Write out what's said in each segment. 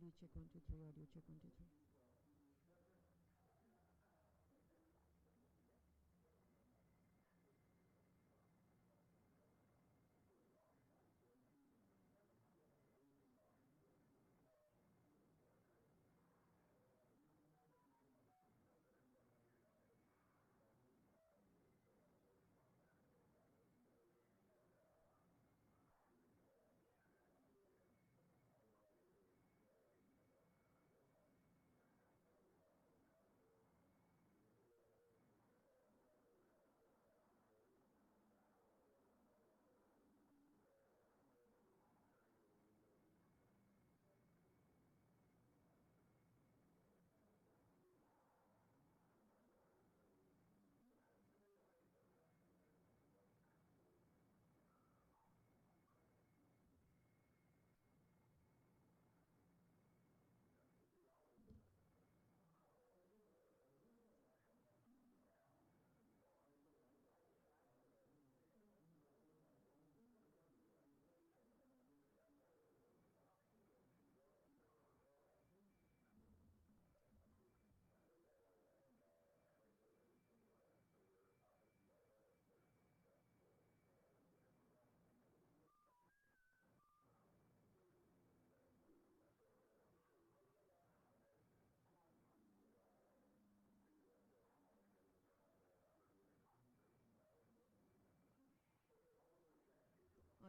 Audio check 1 2 3. Audio check 1 2 3.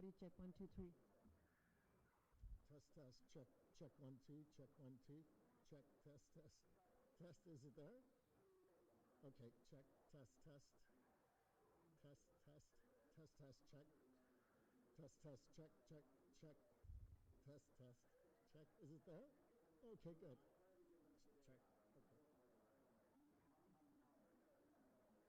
Audio check 1 2 3. Test, test, check, check 1 2, check 1 2, check, test, test, test. Is it there? Okay, check, test, test, test, test, test, test, check, test, test, check, check, check, test, test, check. Is it there? Okay, good. Check. Okay. Audio check 1 2 3. Audio check.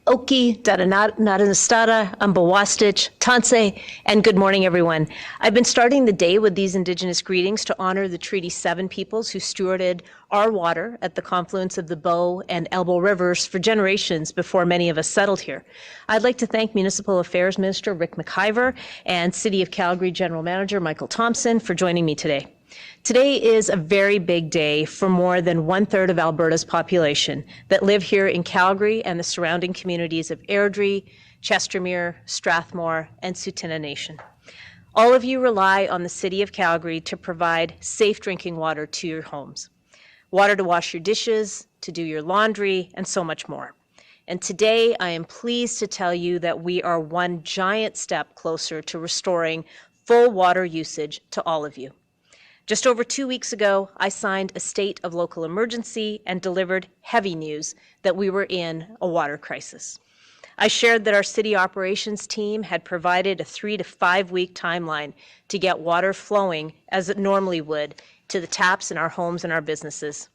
Oki, Naranastara, Ambawastich, Tanse, and good morning, everyone. I've been starting the day with these Indigenous greetings to honor the Treaty 7 peoples who stewarded our water at the confluence of the Bow and Elbow Rivers for generations before many of us settled here. I'd like to thank Municipal Affairs Minister Rick McIver and City of Calgary General Manager Michael Thompson for joining me today. Today is a very big day for more than 1/3 of Alberta's population that live here in Calgary and the surrounding communities of Airdrie, Chestermere, Strathmore, and Tsuut'ina Nation. All of you rely on the City of Calgary to provide safe drinking water to your homes, water to wash your dishes, to do your laundry, and so much more. And today I am pleased to tell you that we are one giant step closer to restoring full water usage to all of you. Just over 2 weeks ago, I signed a state of local emergency and delivered heavy news that we were in a water crisis. I shared that our city operations team had provided a 3 to 5 week timeline to get water flowing as it normally would to the taps in our homes and our businesses.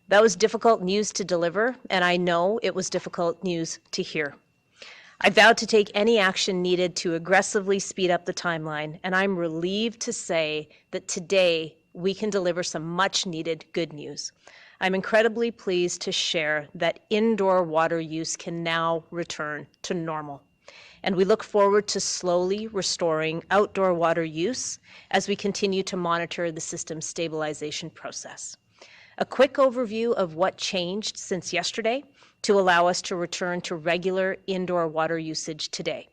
That was difficult news to deliver, and I know it was difficult news to hear. I vowed to take any action needed to aggressively speed up the timeline, and I'm relieved to say that today we can deliver some much needed good news. I'm incredibly pleased to share that indoor water use can now return to normal. And we look forward to slowly restoring outdoor water use as we continue to monitor the system's stabilization process. A quick overview of what changed since yesterday to allow us to return to regular indoor water usage today.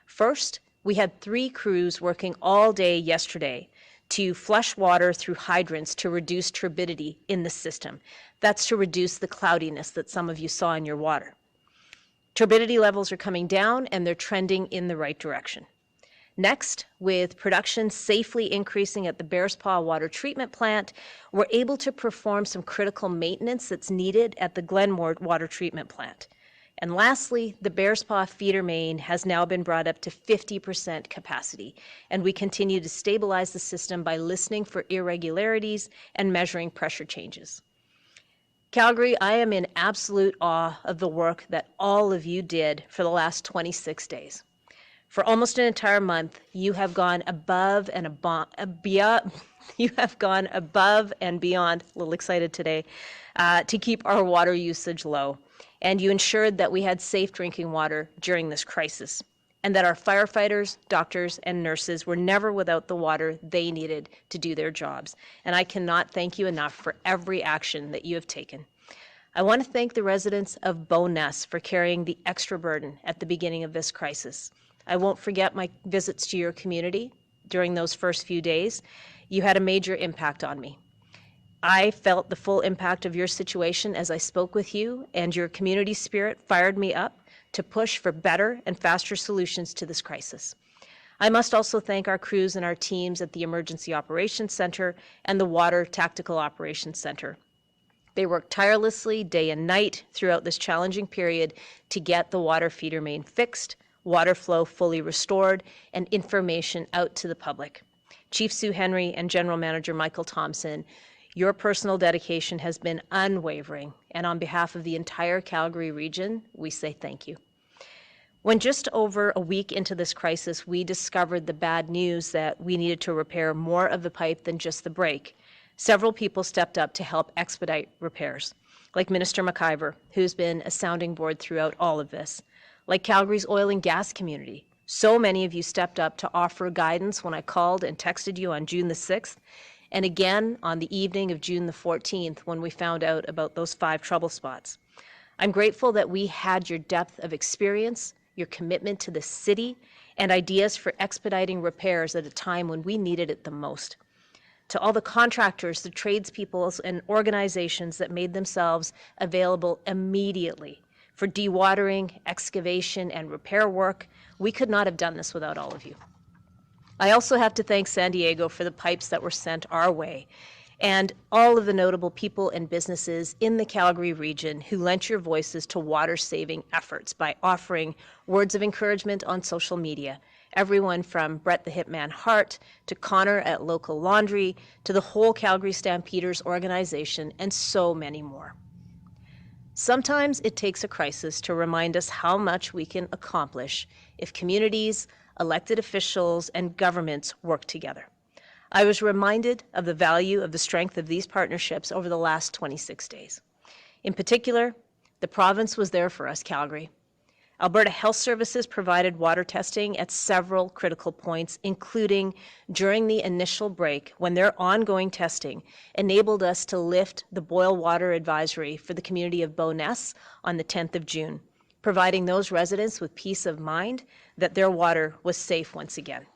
First, we had 3 crews working all day yesterday to flush water through hydrants to reduce turbidity in the system. That's to reduce the cloudiness that some of you saw in your water. Turbidity levels are coming down and they're trending in the right direction. Next, with production safely increasing at the Bearspaw Water Treatment Plant, we're able to perform some critical maintenance that's needed at the Glenmore Water Treatment Plant. And lastly, the Bearspaw feeder main has now been brought up to 50% capacity, and we continue to stabilize the system by listening for irregularities and measuring pressure changes. Calgary, I am in absolute awe of the work that all of you did for the last 26 days. For almost an entire month, you have gone above and beyond. You have gone above and beyond. A little excited today, to keep our water usage low, and you ensured that we had safe drinking water during this crisis, and that our firefighters, doctors, and nurses were never without the water they needed to do their jobs. And I cannot thank you enough for every action that you have taken. I want to thank the residents of Bowness for carrying the extra burden at the beginning of this crisis. I won't forget my visits to your community during those first few days. You had a major impact on me. I felt the full impact of your situation as I spoke with you, and your community spirit fired me up to push for better and faster solutions to this crisis. I must also thank our crews and our teams at the Emergency Operations Center and the Water Tactical Operations Center. They worked tirelessly day and night throughout this challenging period to get the water feeder main fixed, water flow fully restored, and information out to the public. Chief Sue Henry and General Manager Michael Thompson, your personal dedication has been unwavering, and on behalf of the entire Calgary region, we say thank you. When just over a week into this crisis, we discovered the bad news that we needed to repair more of the pipe than just the break, several people stepped up to help expedite repairs, like Minister McIver, who's been a sounding board throughout all of this, like Calgary's oil and gas community. So many of you stepped up to offer guidance when I called and texted you on June the 6th, and again on the evening of June the 14th when we found out about those 5 trouble spots. I'm grateful that we had your depth of experience, your commitment to the city, and ideas for expediting repairs at a time when we needed it the most. To all the contractors, the tradespeople, and organizations that made themselves available immediately for dewatering, excavation, and repair work, we could not have done this without all of you. I also have to thank San Diego for the pipes that were sent our way, and all of the notable people and businesses in the Calgary region who lent your voices to water-saving efforts by offering words of encouragement on social media. Everyone from Brett the Hitman Hart to Connor at Local Laundry to the whole Calgary Stampeders organization, and so many more. Sometimes it takes a crisis to remind us how much we can accomplish if communities, elected officials, and governments work together. I was reminded of the value of the strength of these partnerships over the last 26 days. In particular, the province was there for us, Calgary. Alberta Health Services provided water testing at several critical points, including during the initial break when their ongoing testing enabled us to lift the boil water advisory for the community of Bowness on the 10th of June, providing those residents with peace of mind that their water was safe once again.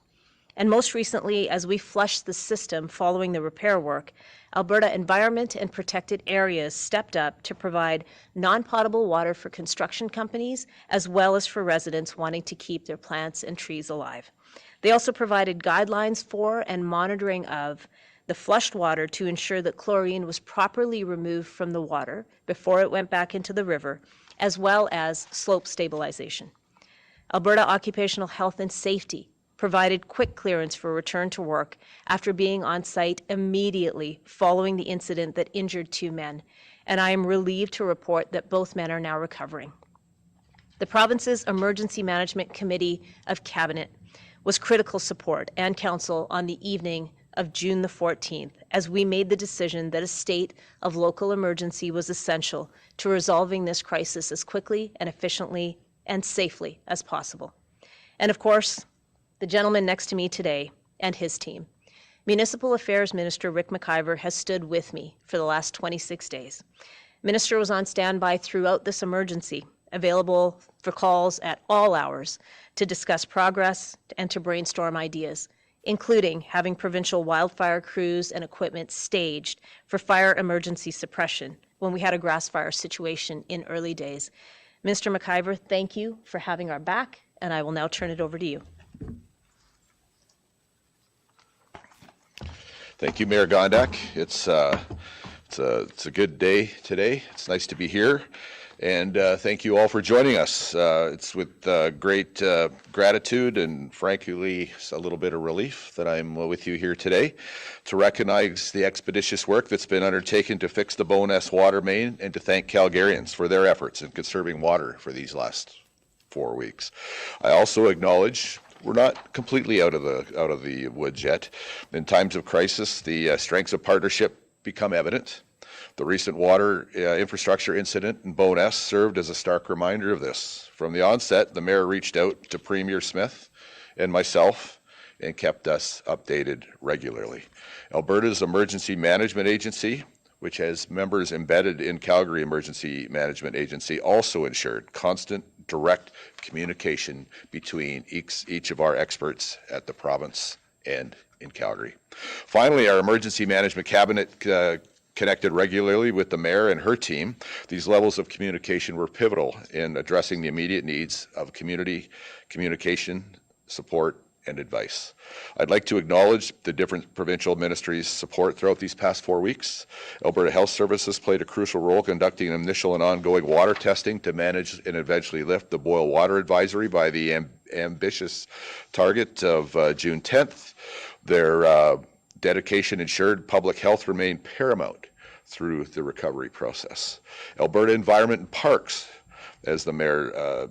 And most recently, as we flushed the system following the repair work, Alberta Environment and Protected Areas stepped up to provide non-potable water for construction companies as well as for residents wanting to keep their plants and trees alive. They also provided guidelines for and monitoring of the flushed water to ensure that chlorine was properly removed from the water before it went back into the river, as well as slope stabilization. Alberta Occupational Health and Safety provided quick clearance for return to work after being on site immediately following the incident that injured 2 men, and I am relieved to report that both men are now recovering. The province's Emergency Management Committee of Cabinet was critical support and counsel on the evening of June the 14th as we made the decision that a state of local emergency was essential to resolving this crisis as quickly and efficiently and safely as possible. And of course, the gentleman next to me today and his team. Municipal Affairs Minister Rick McIver has stood with me for the last 26 days. Minister was on standby throughout this emergency, available for calls at all hours to discuss progress and to brainstorm ideas, including having provincial wildfire crews and equipment staged for fire emergency suppression when we had a grass fire situation in early days. Minister McIver, thank you for having our back, and I will now turn it over to you. Thank you, Mayor Gondak. It's a good day today. It's nice to be here, and thank you all for joining us. It's with great gratitude and, frankly, a little bit of relief that I'm with you here today to recognize the expeditious work that's been undertaken to fix the Bowness water main and to thank Calgarians for their efforts in conserving water for these last 4 weeks. I also acknowledge we're not completely out of the woods yet. In times of crisis, the strengths of partnership become evident. The recent water infrastructure incident in Bowness served as a stark reminder of this. From the onset, the Mayor reached out to Premier Smith and myself and kept us updated regularly. Alberta's Emergency Management Agency, which has members embedded in Calgary Emergency Management Agency, also ensured constant, direct communication between each of our experts at the province and in Calgary. Finally, our Emergency Management Cabinet connected regularly with the Mayor and her team. These levels of communication were pivotal in addressing the immediate needs of community communication, support, and advice. I'd like to acknowledge the different provincial ministries' support throughout these past 4 weeks. Alberta Health Services played a crucial role conducting initial and ongoing water testing to manage and eventually lift the boil water advisory by the ambitious target of June 10th. Their dedication ensured public health remained paramount through the recovery process. Alberta Environment and Parks, as the Mayor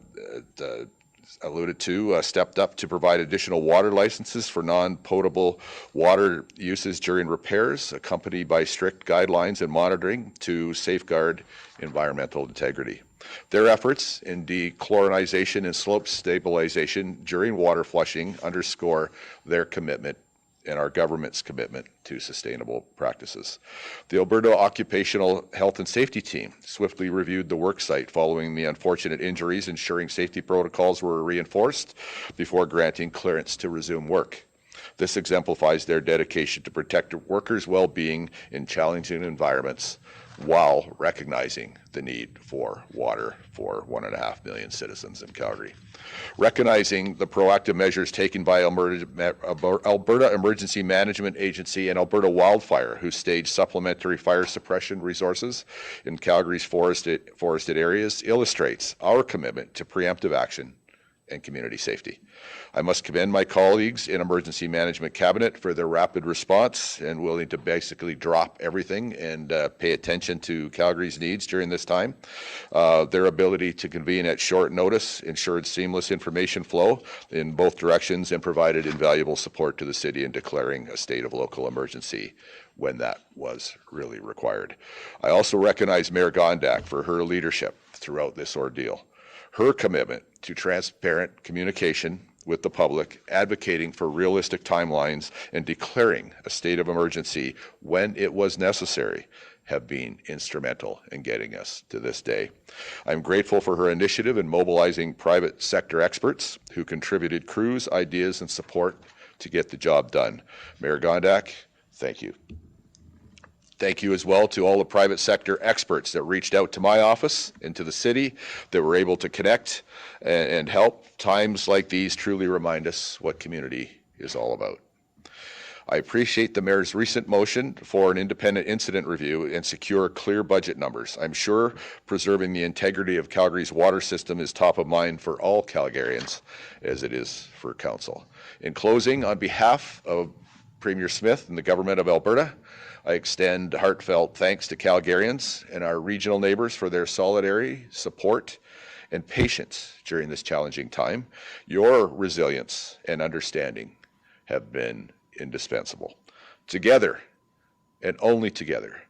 alluded to, stepped up to provide additional water licenses for non-potable water uses during repairs, accompanied by strict guidelines and monitoring to safeguard environmental integrity. Their efforts in dechlorinization and slope stabilization during water flushing underscore their commitment and our government's commitment to sustainable practices. The Alberta Occupational Health and Safety Team swiftly reviewed the work site following the unfortunate injuries, ensuring safety protocols were reinforced before granting clearance to resume work. This exemplifies their dedication to protect workers' well-being in challenging environments while recognizing the need for water for 1.5 million citizens in Calgary. Recognizing the proactive measures taken by Alberta Emergency Management Agency and Alberta Wildfire, who staged supplementary fire suppression resources in Calgary's forested areas, illustrates our commitment to preemptive action and community safety. I must commend my colleagues in Emergency Management Cabinet for their rapid response and willing to basically drop everything and pay attention to Calgary's needs during this time. Their ability to convene at short notice ensured seamless information flow in both directions and provided invaluable support to the city in declaring a state of local emergency when that was really required. I also recognize Mayor Gondak for her leadership throughout this ordeal. Her commitment to transparent communication with the public, advocating for realistic timelines, and declaring a state of emergency when it was necessary have been instrumental in getting us to this day. I'm grateful for her initiative in mobilizing private sector experts who contributed crews, ideas, and support to get the job done. Mayor Gondak, thank you. Thank you as well to all the private sector experts that reached out to my office and to the city that were able to connect and help. Times like these truly remind us what community is all about. I appreciate the mayor's recent motion for an independent incident review and secure clear budget numbers. I'm sure preserving the integrity of Calgary's water system is top of mind for all Calgarians, as it is for council. In closing, on behalf of Premier Smith and the Government of Alberta, I extend heartfelt thanks to Calgarians and our regional neighbors for their solidarity, support, and patience during this challenging time. Your resilience and understanding have been indispensable. Together, and only together,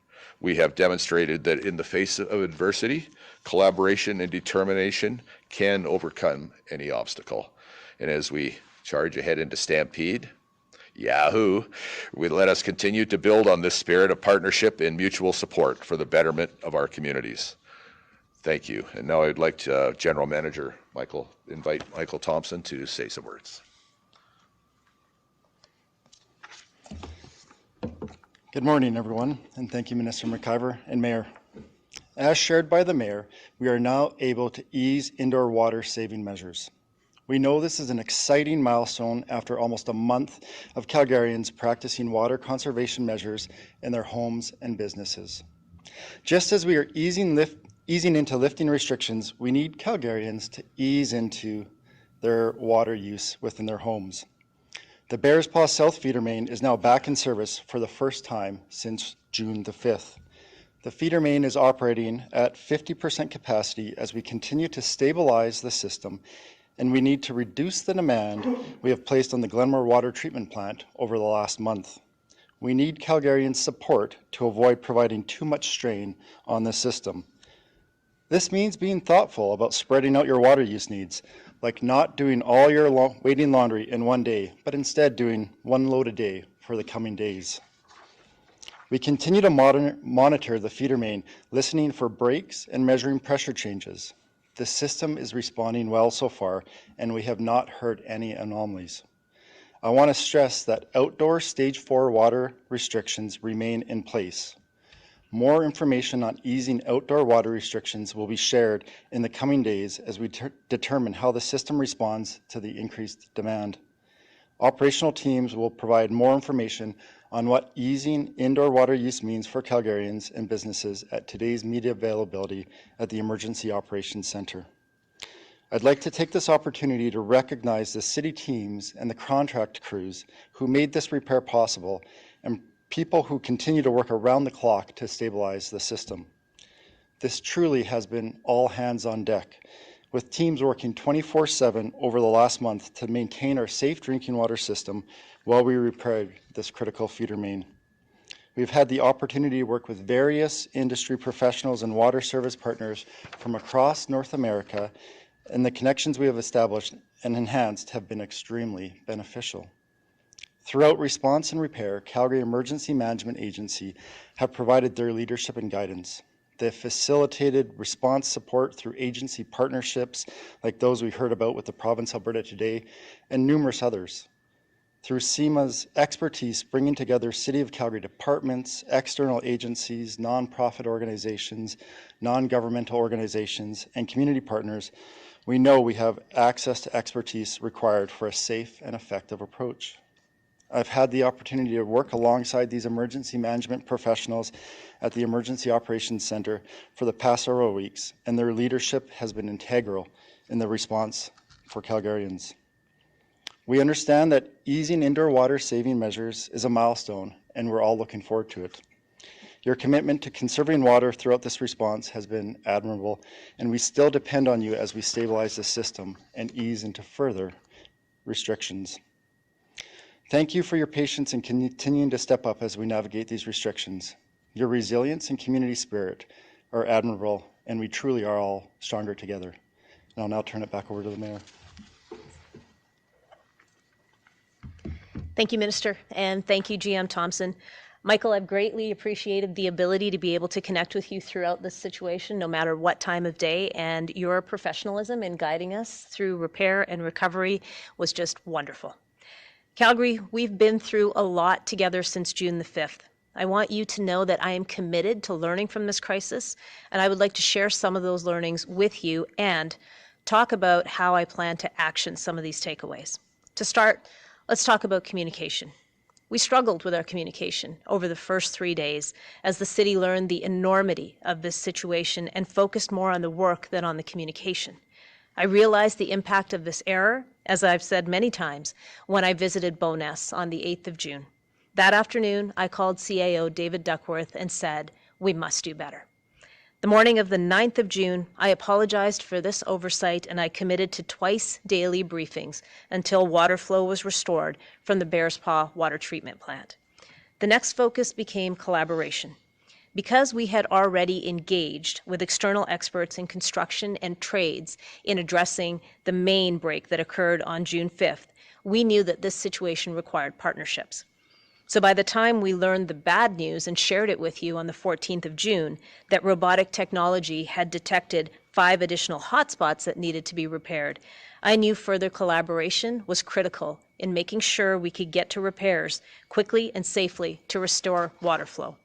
we have demonstrated that in the face of adversity, collaboration and determination can overcome any obstacle. And as we charge ahead into Stampede, Yahoo! Let us continue to build on this spirit of partnership and mutual support for the betterment of our communities. Thank you. And now I'd like to, General Manager invite Michael Thompson to say some words. Good morning, everyone, and thank you, Minister McIver and Mayor. As shared by the Mayor, we are now able to ease indoor water saving measures. We know this is an exciting milestone after almost a month of Calgarians practicing water conservation measures in their homes and businesses. Just as we are easing into lifting restrictions, we need Calgarians to ease into their water use within their homes. The Bears Paw South feeder main is now back in service for the first time since June the 5th. The feeder main is operating at 50% capacity as we continue to stabilize the system, and we need to reduce the demand we have placed on the Glenmore Water Treatment Plant over the last month. We need Calgarians' support to avoid providing too much strain on the system. This means being thoughtful about spreading out your water use needs, like not doing all your waiting laundry in one day, but instead doing one load a day for the coming days. We continue to monitor the feeder main, listening for breaks and measuring pressure changes. The system is responding well so far, and we have not heard any anomalies. I want to stress that outdoor Stage 4 water restrictions remain in place. More information on easing outdoor water restrictions will be shared in the coming days as we determine how the system responds to the increased demand. Operational teams will provide more information on what easing indoor water use means for Calgarians and businesses at today's media availability at the Emergency Operations Centre. I'd like to take this opportunity to recognize the city teams and the contract crews who made this repair possible, and people who continue to work around the clock to stabilize the system. This truly has been all hands on deck, with teams working 24/7 over the last month to maintain our safe drinking water system while we repaired this critical feeder main. We've had the opportunity to work with various industry professionals and water service partners from across North America, and the connections we have established and enhanced have been extremely beneficial. Throughout response and repair, Calgary Emergency Management Agency have provided their leadership and guidance. They have facilitated response support through agency partnerships like those we heard about with the province of Alberta today, and numerous others. Through CEMA's expertise, bringing together City of Calgary departments, external agencies, nonprofit organizations, non-governmental organizations, and community partners, we know we have access to expertise required for a safe and effective approach. I've had the opportunity to work alongside these emergency management professionals at the Emergency Operations Centre for the past several weeks, and their leadership has been integral in the response for Calgarians. We understand that easing indoor water saving measures is a milestone, and we're all looking forward to it. Your commitment to conserving water throughout this response has been admirable, and we still depend on you as we stabilize the system and ease into further restrictions. Thank you for your patience in continuing to step up as we navigate these restrictions. Your resilience and community spirit are admirable, and we truly are all stronger together. And I'll now turn it back over to the Mayor. Thank you, Minister, and thank you, GM Thompson. Michael, I've greatly appreciated the ability to be able to connect with you throughout this situation, no matter what time of day, and your professionalism in guiding us through repair and recovery was just wonderful. Calgary, we've been through a lot together since June the 5th. I want you to know that I am committed to learning from this crisis, and I would like to share some of those learnings with you and talk about how I plan to action some of these takeaways. To start, let's talk about communication. We struggled with our communication over the first 3 days as the city learned the enormity of this situation and focused more on the work than on the communication. I realized the impact of this error, as I've said many times, when I visited Bowness on the 8th of June. That afternoon, I called CAO David Duckworth and said, we must do better. The morning of the 9th of June, I apologized for this oversight and I committed to twice daily briefings until water flow was restored from the Bears Paw water treatment plant. The next focus became collaboration. Because we had already engaged with external experts in construction and trades in addressing the main break that occurred on June 5th, we knew that this situation required partnerships. So by the time we learned the bad news and shared it with you on the 14th of June, that robotic technology had detected 5 additional hotspots that needed to be repaired, I knew further collaboration was critical in making sure we could get to repairs quickly and safely to restore water flow.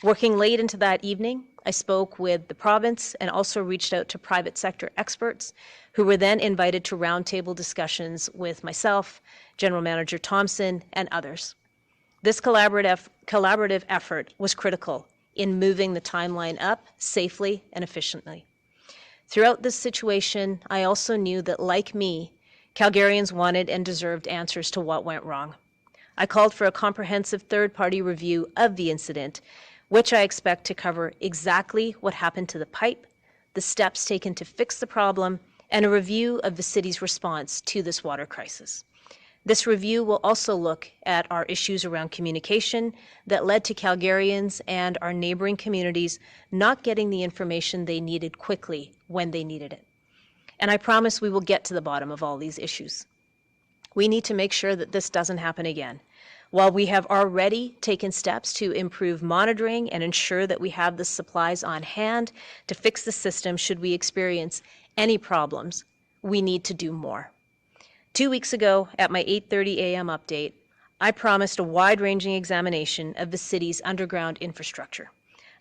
Working late into that evening, I spoke with the province and also reached out to private sector experts who were then invited to roundtable discussions with myself, General Manager Thompson, and others. This collaborative effort was critical in moving the timeline up safely and efficiently. Throughout this situation, I also knew that, like me, Calgarians wanted and deserved answers to what went wrong. I called for a comprehensive third-party review of the incident, which I expect to cover exactly what happened to the pipe, the steps taken to fix the problem, and a review of the city's response to this water crisis. This review will also look at our issues around communication that led to Calgarians and our neighboring communities not getting the information they needed quickly when they needed it. And I promise we will get to the bottom of all these issues. We need to make sure that this doesn't happen again. While we have already taken steps to improve monitoring and ensure that we have the supplies on hand to fix the system should we experience any problems, we need to do more. 2 weeks ago, at my 8:30 a.m. update, I promised a wide-ranging examination of the city's underground infrastructure.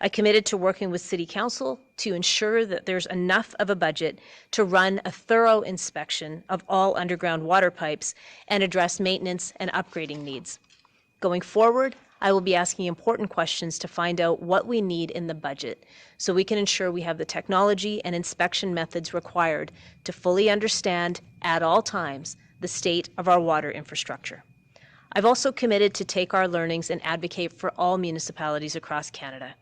I committed to working with City Council to ensure that there's enough of a budget to run a thorough inspection of all underground water pipes and address maintenance and upgrading needs. Going forward, I will be asking important questions to find out what we need in the budget so we can ensure we have the technology and inspection methods required to fully understand at all times the state of our water infrastructure. I've also committed to take our learnings and advocate for all municipalities across Canada.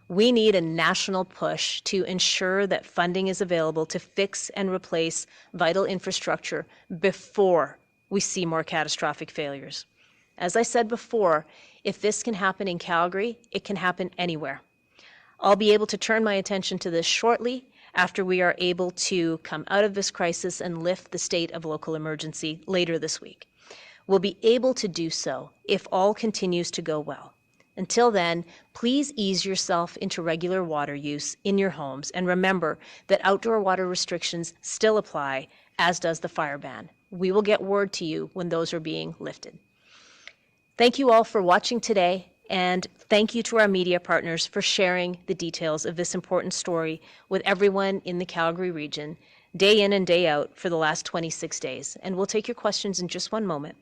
We need a national push to ensure that funding is available to fix and replace vital infrastructure before we see more catastrophic failures. As I said before, if this can happen in Calgary, it can happen anywhere. I'll be able to turn my attention to this shortly after we are able to come out of this crisis and lift the state of local emergency later this week. We'll be able to do so if all continues to go well. Until then, please ease yourself into regular water use in your homes and remember that outdoor water restrictions still apply, as does the fire ban. We will get word to you when those are being lifted. Thank you all for watching today, and thank you to our media partners for sharing the details of this important story with everyone in the Calgary region, day in and day out for the last 26 days. And we'll take your questions in just one moment.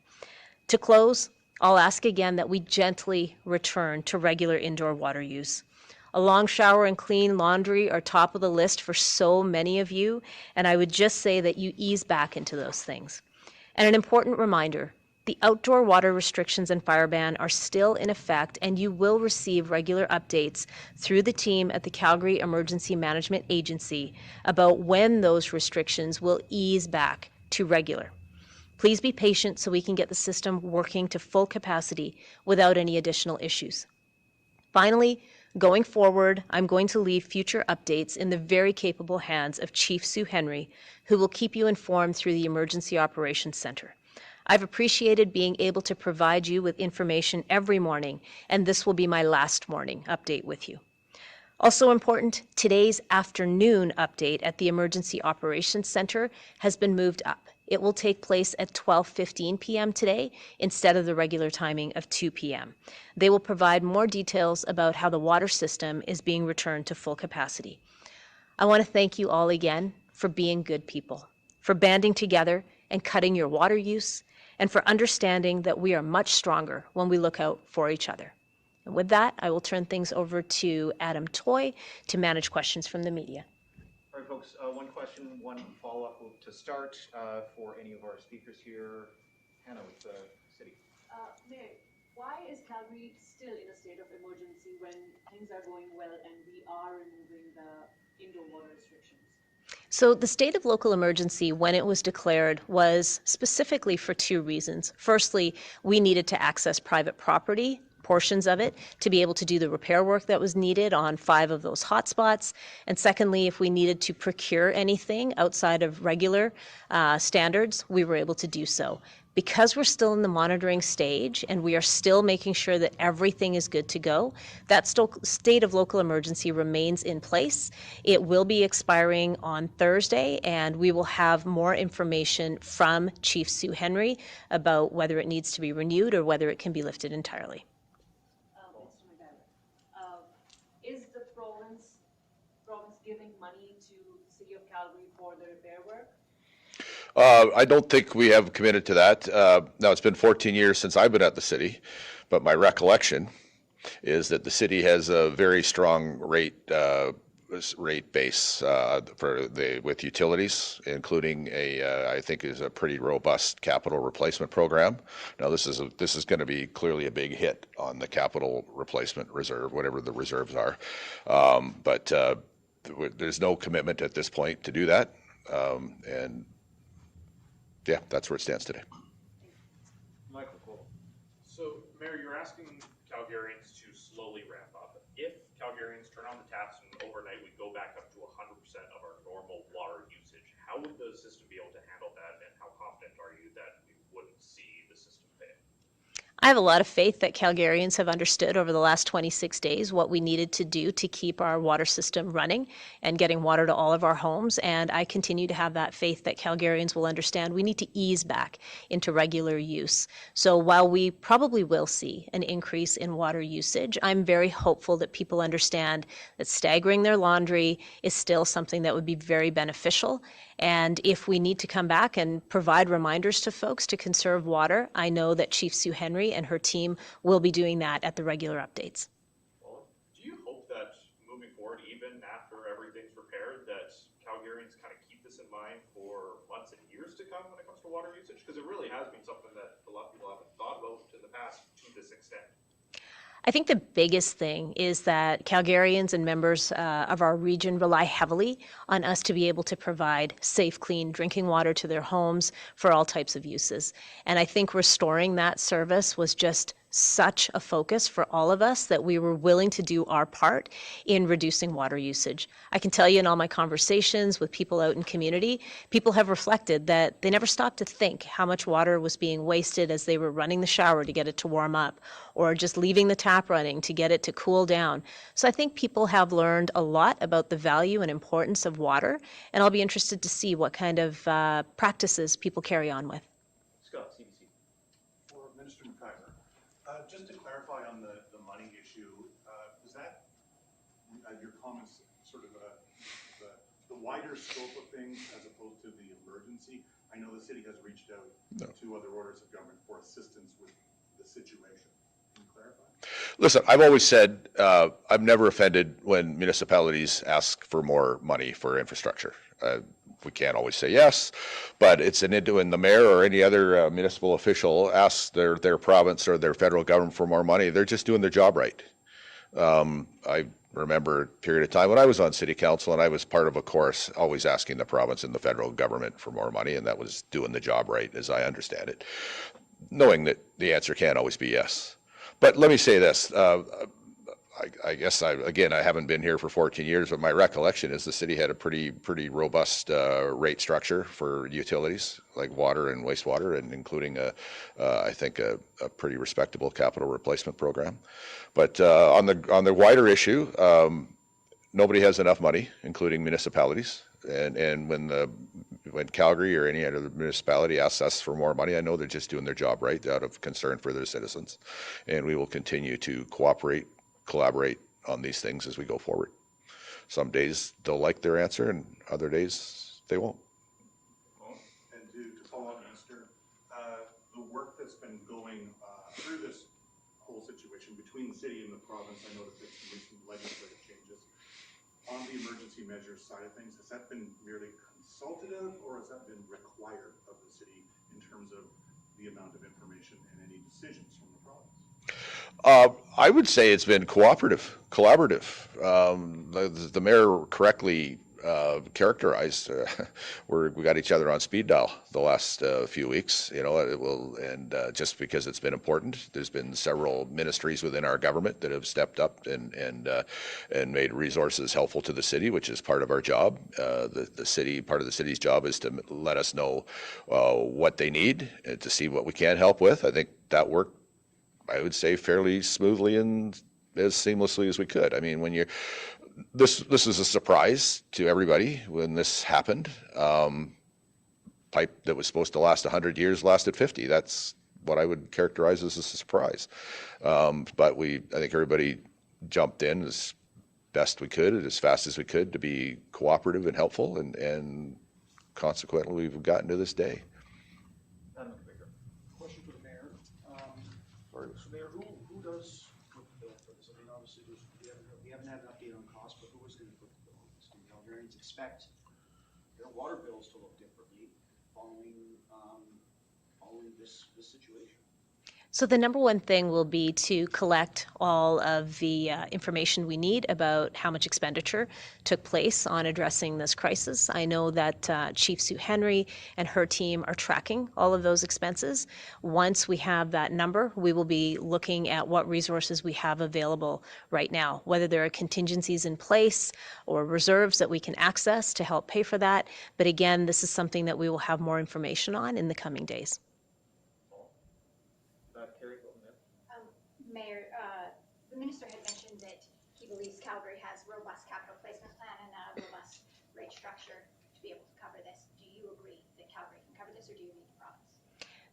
To close, I'll ask again that we gently return to regular indoor water use. A long shower and clean laundry are top of the list for so many of you, and I would just say that you ease back into those things. And an important reminder, the outdoor water restrictions and fire ban are still in effect, and you will receive regular updates through the team at the Calgary Emergency Management Agency about when those restrictions will ease back to regular. Please be patient so we can get the system working to full capacity without any additional issues. Finally, going forward, I'm going to leave future updates in the very capable hands of Chief Sue Henry, who will keep you informed through the Emergency Operations Center. I've appreciated being able to provide you with information every morning, and this will be my last morning update with you. Also important, today's afternoon update at the Emergency Operations Center has been moved up. It will take place at 12:15 p.m. today instead of the regular timing of 2 p.m. They will provide more details about how the water system is being returned to full capacity. I want to thank you all again for being good people, for banding together and cutting your water use, and for understanding that we are much stronger when we look out for each other. And with that, I will turn things over to Adam Toy to manage questions from the media. All right, folks, one question, one follow-up to start for any of our speakers here. Hannah with the city. Mayor, why is Calgary still in a state of emergency when things are going well and we are removing the indoor water restrictions? So the state of local emergency, when it was declared, was specifically for two reasons. Firstly, we needed to access private property, portions of it, to be able to do the repair work that was needed on 5 of those hotspots. And secondly, if we needed to procure anything outside of regular standards, we were able to do so. Because we're still in the monitoring stage and we are still making sure that everything is good to go, that state of local emergency remains in place. It will be expiring on Thursday, and we will have more information from Chief Sue Henry about whether it needs to be renewed or whether it can be lifted entirely. Mr. McGuire, is the province giving money to the City of Calgary for the repair work? I don't think we have committed to that. Now, it's been 14 years since I've been at the city, but my recollection is that the city has a very strong rate base with utilities, including I think is a pretty robust capital replacement program. Now, this is going to be clearly a big hit on the capital replacement reserve, whatever the reserves are, but there's no commitment at this point to do that, and yeah, that's where it stands today. Michael Cole. So, Mayor, you're asking Calgarians to slowly ramp up. If Calgarians turn on the taps and overnight we go back up to 100% of our normal water usage, how would the system be able to handle that, and how confident are you that we wouldn't see the system fail? I have a lot of faith that Calgarians have understood over the last 26 days what we needed to do to keep our water system running and getting water to all of our homes. And I continue to have that faith that Calgarians will understand we need to ease back into regular use. So while we probably will see an increase in water usage, I'm very hopeful that people understand that staggering their laundry is still something that would be very beneficial. And if we need to come back and provide reminders to folks to conserve water, I know that Chief Sue Henry and her team will be doing that at the regular updates. Well, do you hope that moving forward, even after everything's repaired, that Calgarians kind of keep this in mind for months and years to come when it comes to water usage? Because it really has been something that a lot of people haven't thought about in the past to this extent. I think the biggest thing is that Calgarians and members of our region rely heavily on us to be able to provide safe, clean drinking water to their homes for all types of uses. And I think restoring that service was just such a focus for all of us that we were willing to do our part in reducing water usage. I can tell you in all my conversations with people out in community, people have reflected that they never stopped to think how much water was being wasted as they were running the shower to get it to warm up, or just leaving the tap running to get it to cool down. So I think people have learned a lot about the value and importance of water, and I'll be interested to see what kind of practices people carry on with. Scott, CBC. For Minister McIver, just to clarify on the money issue, is that your comments sort of the wider scope of things as opposed to the emergency? I know the city has reached out to other orders of government for assistance with the situation. Can you clarify? Listen, I've always said I'm never offended when municipalities ask for more money for infrastructure. We can't always say yes, but it's when the mayor or any other municipal official asks their province or their federal government for more money, they're just doing their job right. I remember a period of time when I was on city council and I was part of a chorus always asking the province and the federal government for more money, and that was doing the job right as I understand it, knowing that the answer can't always be yes. But let me say this. I guess I haven't been here for 14 years, but my recollection is the city had a pretty robust rate structure for utilities like water and wastewater, and including I think a pretty respectable capital replacement program. But on the wider issue, nobody has enough money, including municipalities. And when Calgary or any other municipality asks us for more money, I know they're just doing their job right out of concern for their citizens, and we will continue to collaborate on these things as we go forward. Some days they'll like their answer, and other days they won't. Well, and to follow up, Minister, the city and the province, I know that there's some recent legislative changes. On the emergency measures side of things, has that been merely consultative or has that been required of the city in terms of the amount of information and any decisions from the province? I would say it's been collaborative. The mayor correctly characterized. We got each other on speed dial the last few weeks. You know, it will, and just because it's been important, there's been several ministries within our government that have stepped up and made resources helpful to the city, which is part of our job. Part of the city's job is to let us know what they need and to see what we can help with. I think that worked, I would say, fairly smoothly and as seamlessly as we could. I mean, when this is a surprise to everybody when this happened. Pipe that was supposed to last 100 years lasted 50. That's what I would characterize as a surprise. But I think everybody jumped in as best we could, as fast as we could, to be cooperative and helpful, and consequently, we've gotten to this day. Question for the mayor. So Mayor, who does foot the bill for this? I mean, obviously, we haven't had an update on cost, but who is going to foot the bill on this? Do Calgarians expect their water bills to look differently following this situation? So the number one thing will be to collect all of the information we need about how much expenditure took place on addressing this crisis. I know that Chief Sue Henry and her team are tracking all of those expenses. Once we have that number, we will be looking at what resources we have available right now, whether there are contingencies in place or reserves that we can access to help pay for that. But again, this is something that we will have more information on in the coming days. Mayor, the minister had mentioned that he believes Calgary has a robust capital placement plan and a robust rate structure to be able to cover this. Do you agree that Calgary can cover this, or do you need the province?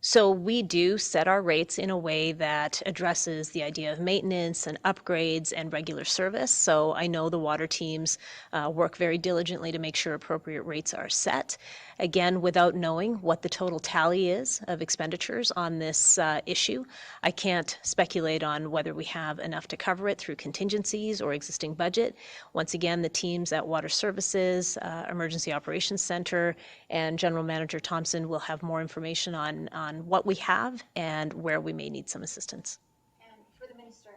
So we do set our rates in a way that addresses the idea of maintenance and upgrades and regular service. So I know the water teams work very diligently to make sure appropriate rates are set. Again, without knowing what the total tally is of expenditures on this issue, I can't speculate on whether we have enough to cover it through contingencies or existing budget. Once again, the teams at Water Services, Emergency Operations Center, and General Manager Thompson will have more information on what we have and where we may need some assistance. And for the minister,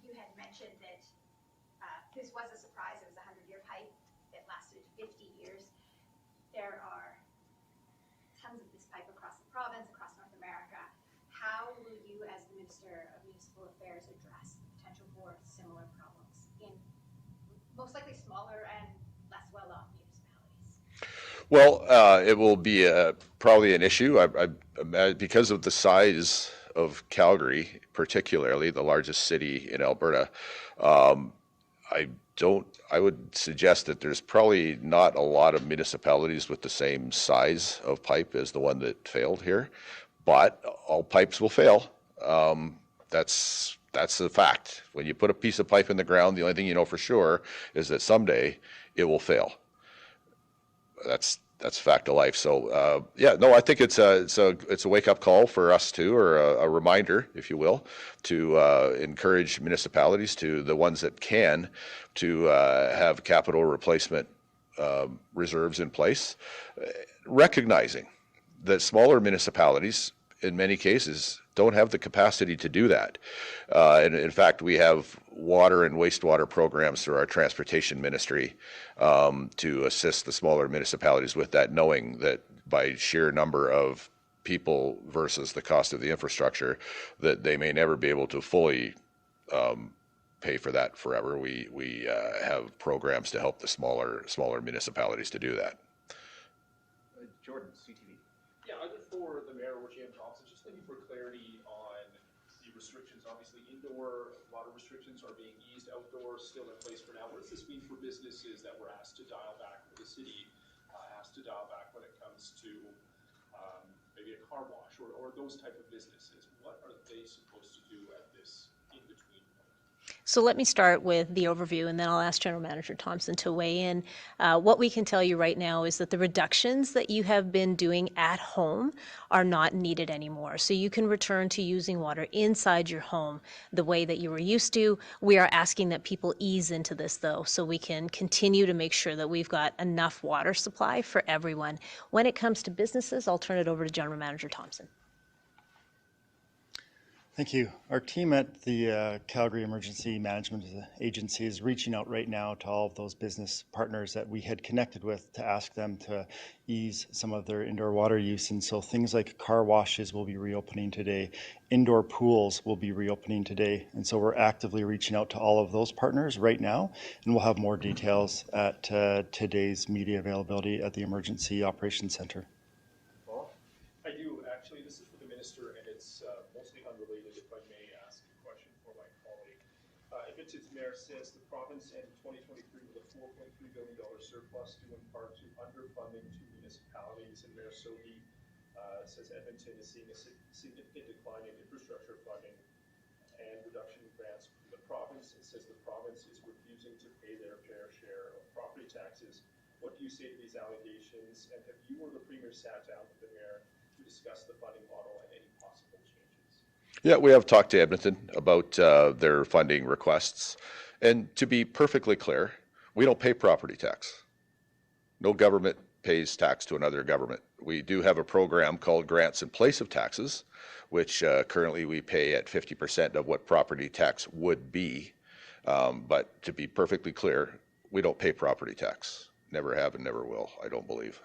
you had mentioned that this was a surprise. It was a 100-year pipe that lasted 50 years. There are tons of this pipe across the province, across North America. How will you, as the Minister of Municipal Affairs, address the potential for similar problems in most likely smaller and less well-off municipalities? Well, it will be probably an issue because of the size of Calgary, particularly the largest city in Alberta. I would suggest that there's probably not a lot of municipalities with the same size of pipe as the one that failed here, but all pipes will fail. That's a fact. When you put a piece of pipe in the ground, the only thing you know for sure is that someday it will fail. That's a fact of life. So I think it's a wake-up call for us too, or a reminder, if you will, to encourage municipalities, to the ones that can, to have capital replacement reserves in place, recognizing that smaller municipalities, in many cases, don't have the capacity to do that. And in fact, we have water and wastewater programs through our transportation ministry to assist the smaller municipalities with that, knowing that by sheer number of people versus the cost of the infrastructure, that they may never be able to fully pay for that forever. We have programs to help the smaller municipalities to do that. Jordan, CTV. Yeah, either for the mayor or GM Thompson, just looking for clarity on the restrictions. Obviously, indoor water restrictions are being eased, outdoor still in place for now. What does this mean for businesses that were asked to dial back, for the city asked to dial back when it comes to maybe a car wash or those type of businesses? What are they supposed to do at this in-between point? So let me start with the overview, and then I'll ask General Manager Thompson to weigh in. What we can tell you right now is that the reductions that you have been doing at home are not needed anymore. So you can return to using water inside your home the way that you were used to. We are asking that people ease into this, though, so we can continue to make sure that we've got enough water supply for everyone. When it comes to businesses, I'll turn it over to General Manager Thompson. Thank you. Our team at the Calgary Emergency Management Agency is reaching out right now to all of those business partners that we had connected with to ask them to ease some of their indoor water use. And so things like car washes will be reopening today. Indoor pools will be reopening today. And so we're actively reaching out to all of those partners right now. And we'll have more details at today's media availability at the Emergency Operations Center. I do, actually. This is for the minister, and it's mostly unrelated, if I may ask a question for my colleague. Edmonton's mayor says the province ended 2023 with a $4.3 billion surplus due in part to underfunding two municipalities, and Mayor Sohi says Edmonton is seeing a significant decline in infrastructure funding and reduction in grants from the province. It says the province is refusing to pay their fair share of property taxes. What do you say to these allegations, and have you or the premier sat down with the mayor to discuss the funding model and any possible changes? Yeah, we have talked to Edmonton about their funding requests. And to be perfectly clear, we don't pay property tax. No government pays tax to another government. We do have a program called Grants in Place of Taxes, which currently we pay at 50% of what property tax would be. But to be perfectly clear, we don't pay property tax. Never have and never will, I don't believe.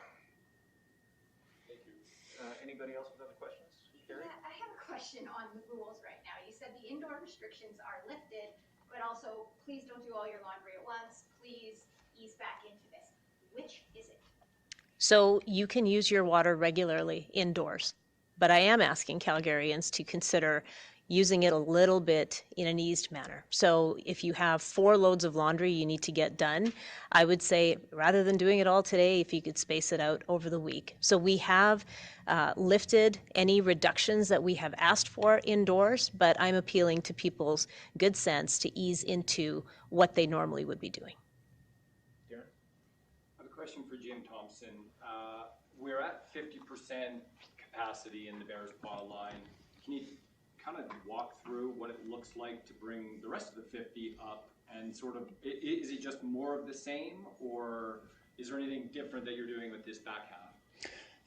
Anybody else with other questions? Carrie? Yeah, I have a question on the rules right now. You said the indoor restrictions are lifted, but also please don't do all your laundry at once. Please ease back into this. Which is it? So you can use your water regularly indoors, but I am asking Calgarians to consider using it a little bit in an eased manner. So if you have 4 loads of laundry you need to get done, I would say rather than doing it all today, if you could space it out over the week. So we have lifted any reductions that we have asked for indoors, but I'm appealing to people's good sense to ease into what they normally would be doing. Darren? I have a question for Jim Thompson. We're at 50% capacity in the Bears Paw line. Can you kind of walk through what it looks like to bring the rest of the 50 up, and sort of, is it just more of the same, or is there anything different that you're doing with this back half?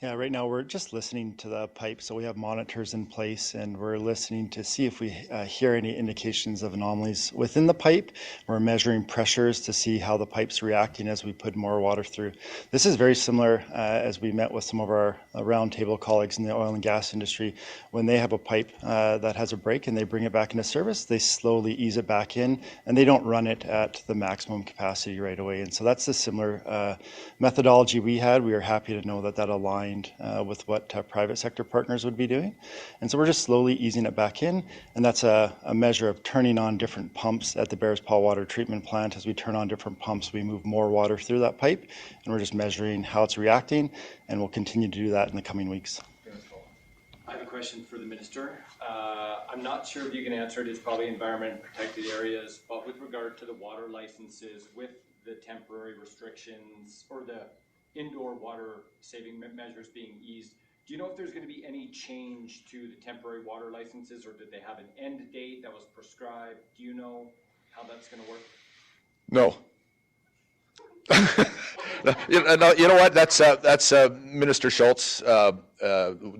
Yeah, right now we're just listening to the pipe. So we have monitors in place, and we're listening to see if we hear any indications of anomalies within the pipe. We're measuring pressures to see how the pipe's reacting as we put more water through. This is very similar as we met with some of our roundtable colleagues in the oil and gas industry. When they have a pipe that has a break and they bring it back into service, they slowly ease it back in, and they don't run it at the maximum capacity right away. And so that's the similar methodology we had. We were happy to know that that aligned with what private sector partners would be doing. And so we're just slowly easing it back in, and that's a measure of turning on different pumps at the Bears Paw Water Treatment Plant. As we turn on different pumps, we move more water through that pipe, and we're just measuring how it's reacting, and we'll continue to do that in the coming weeks. I have a question for the minister. I'm not sure if you can answer it. It's probably environment protected areas, but with regard to the water licenses, with the temporary restrictions or the indoor water saving measures being eased, do you know if there's going to be any change to the temporary water licenses, or did they have an end date that was prescribed? Do you know how that's going to work? No. You know what? That's Minister Schultz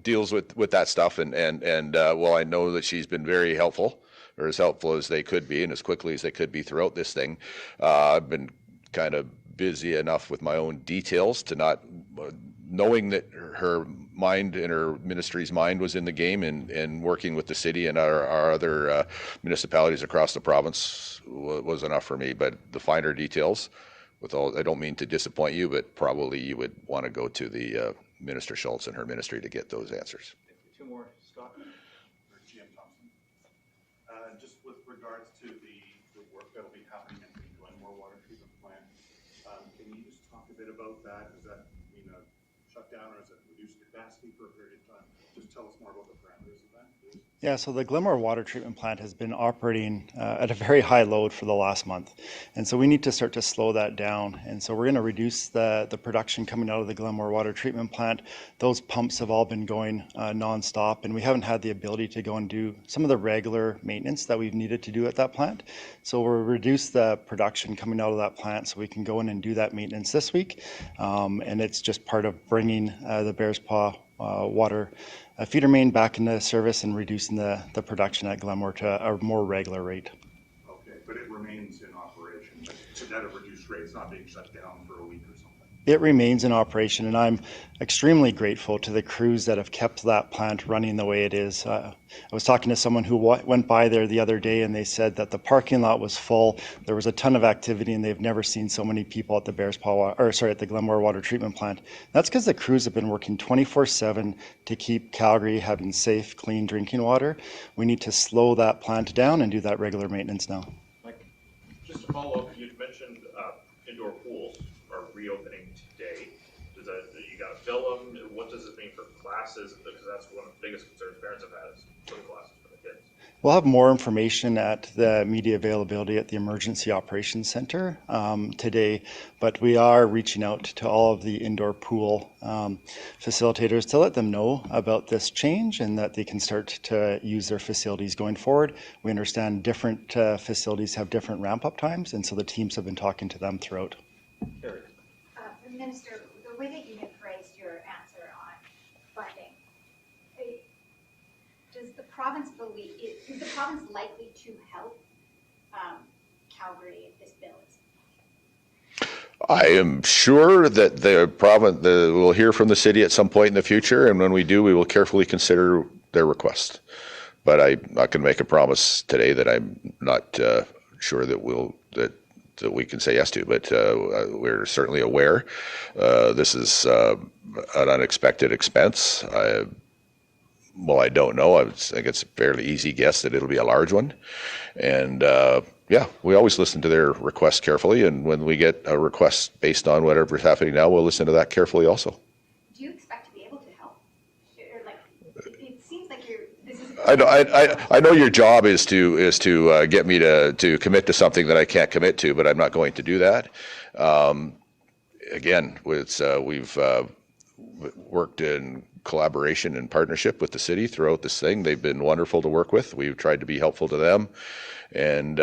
deals with that stuff, and well, I know that she's been very helpful, or as helpful as they could be, and as quickly as they could be throughout this thing. I've been kind of busy enough with my own details to not knowing that her mind and her ministry's mind was in the game, and working with the city and our other municipalities across the province was enough for me. But the finer details, with all, I don't mean to disappoint you, but probably you would want to go to the Minister Schultz and her ministry to get those answers. Two more, Scott. Or GM Thompson. Just with regards to the work that will be happening at the Glenmore Water Treatment Plant, can you just talk a bit about that? Does that mean a shutdown, or is it reduced capacity for a period of time? Just tell us more about the parameters of that, please. Yeah, so the Glenmore Water Treatment Plant has been operating at a very high load for the last month. And so we need to start to slow that down. And so we're going to reduce the production coming out of the Glenmore Water Treatment Plant. Those pumps have all been going nonstop, and we haven't had the ability to go and do some of the regular maintenance that we've needed to do at that plant. So we'll reduce the production coming out of that plant so we can go in and do that maintenance this week. And it's just part of bringing the Bears Paw water feeder main back into service and reducing the production at Glenmore to a more regular rate. Okay, but it remains in operation. It's at a reduced rate. It's not being shut down for a week or something. It remains in operation, and I'm extremely grateful to the crews that have kept that plant running the way it is. I was talking to someone who went by there the other day, and they said that the parking lot was full. There was a ton of activity, and they've never seen so many people at the at the Glenmore Water Treatment Plant. That's because the crews have been working 24/7 to keep Calgary having safe, clean drinking water. We need to slow that plant down and do that regular maintenance now. Mike, just to follow up, you'd mentioned indoor pools are reopening today. Does that, you got to fill them? What does this mean for classes? Because that's one of the biggest concerns parents have had is for the classes for the kids. We'll have more information at the media availability at the Emergency Operations Center today, but we are reaching out to all of the indoor pool facilitators to let them know about this change and that they can start to use their facilities going forward. We understand different facilities have different ramp-up times, and so the teams have been talking to them throughout. Minister, the way that you had phrased your answer on funding, does the province believe, is the province likely to help Calgary if this bill is? I am sure that the province will hear from the city at some point in the future, and when we do, we will carefully consider their request. But I'm not going to make a promise today that I'm not sure that that we can say yes to, but we're certainly aware this is an unexpected expense. I don't know. I think it's a fairly easy guess that it'll be a large one. And yeah, we always listen to their requests carefully, and when we get a request based on whatever's happening now, we'll listen to that carefully also. Do you expect to be able to help? Or like, it seems like this is. I know your job is to get me to commit to something that I can't commit to, but I'm not going to do that. Again, we've worked in collaboration and partnership with the city throughout this thing. They've been wonderful to work with. We've tried to be helpful to them. And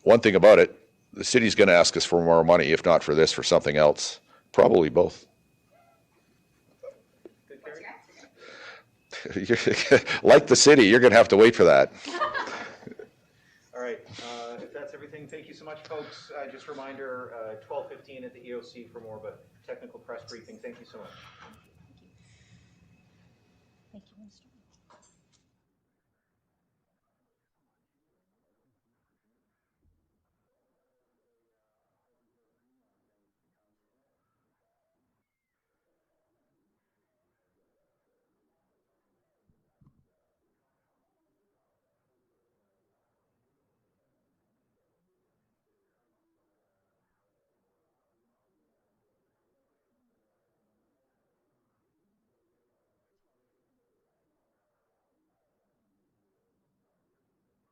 one thing about it, the city's going to ask us for more money, if not for this, for something else. Probably both. Like the city, you're going to have to wait for that. All right, if that's everything, thank you so much, folks. Just a reminder, 12:15 at the EOC for more of a technical press briefing. Thank you so much. Thank you, Minister.